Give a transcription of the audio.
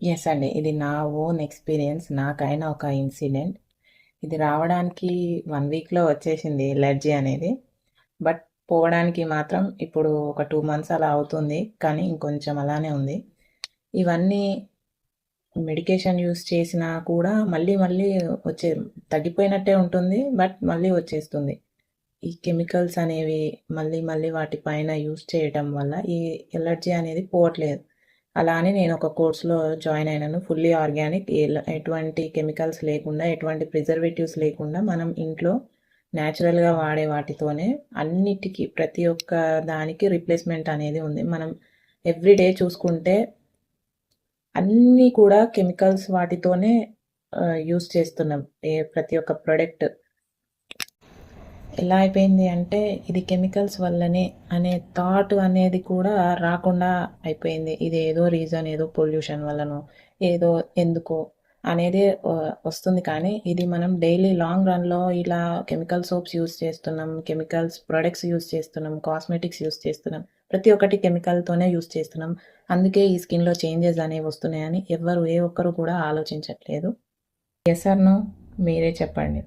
Yes అండి. ఇది నా ఓన్ ఎక్స్‌పీరియన్స్. నాకైన ఒక ఇన్సిడెంట్. ఇది రావడానికి 1 వీక్‌లో వచ్చేసింది ఎలర్జీ అనేది. బట్ పోవడానికి మాత్రం ఇప్పుడు ఒక 2 మంత్స్ అలా అవుతుంది. కానీ ఇంకొంచెం అలానే ఉంది. ఇవన్నీ మెడికేషన్ యూజ్ చేసినా కూడా మళ్ళీ మళ్ళీ వచ్చే తగ్గిపోయినట్టే ఉంటుంది. బట్ మళ్ళీ వచ్చేస్తుంది. ఈ కెమికల్స్ అనేవి మళ్ళీ మళ్ళీ వాటి పైన యూజ్ చేయటం వల్ల ఈ ఎలర్జీ అనేది పోవట్లేదు. అలా అని నేను ఒక కోర్స్‌లో జాయిన్ అయినాను. ఫుల్లీ ఆర్గానిక్ ఎటువంటి కెమికల్స్ లేకుండా, ఎటువంటి ప్రిజర్వేటివ్స్ లేకుండా మనం ఇంట్లో న్యాచురల్‌గా వాడే వాటితోనే అన్నిటికి ప్రతి ఒక్క దానికి రిప్లేస్‌మెంట్ అనేది ఉంది. మనం ఎవ్రీ డే చూసుకుంటే అన్నీ కూడా కెమికల్స్ వాటితోనే యూజ్ చేస్తున్నాం. ప్రతి ఒక్క ప్రొడక్ట్. ఎలా అయిపోయింది అంటే ఇది కెమికల్స్ వల్లనే అనే థాట్ అనేది కూడా రాకుండా అయిపోయింది. ఇది ఏదో రీజన్, ఏదో పొల్యూషన్ వల్లనో, ఏదో ఎందుకో అనేది వస్తుంది. కానీ ఇది మనం డైలీ లాంగ్ రన్‌లో ఇలా కెమికల్ సోప్స్ యూజ్ చేస్తున్నాం, కెమికల్స్ ప్రొడక్ట్స్ యూజ్ చేస్తున్నాం, కాస్మెటిక్స్ యూజ్ చేస్తున్నాం. ప్రతి ఒక్కటి కెమికల్‌తోనే యూజ్ చేస్తున్నాం. అందుకే ఈ స్కిన్‌లో చేంజెస్ అనేవి వస్తున్నాయని ఎవ్వరు ఏ ఒక్కరు కూడా ఆలోచించట్లేదు. Yes or no? మీరే చెప్పండి.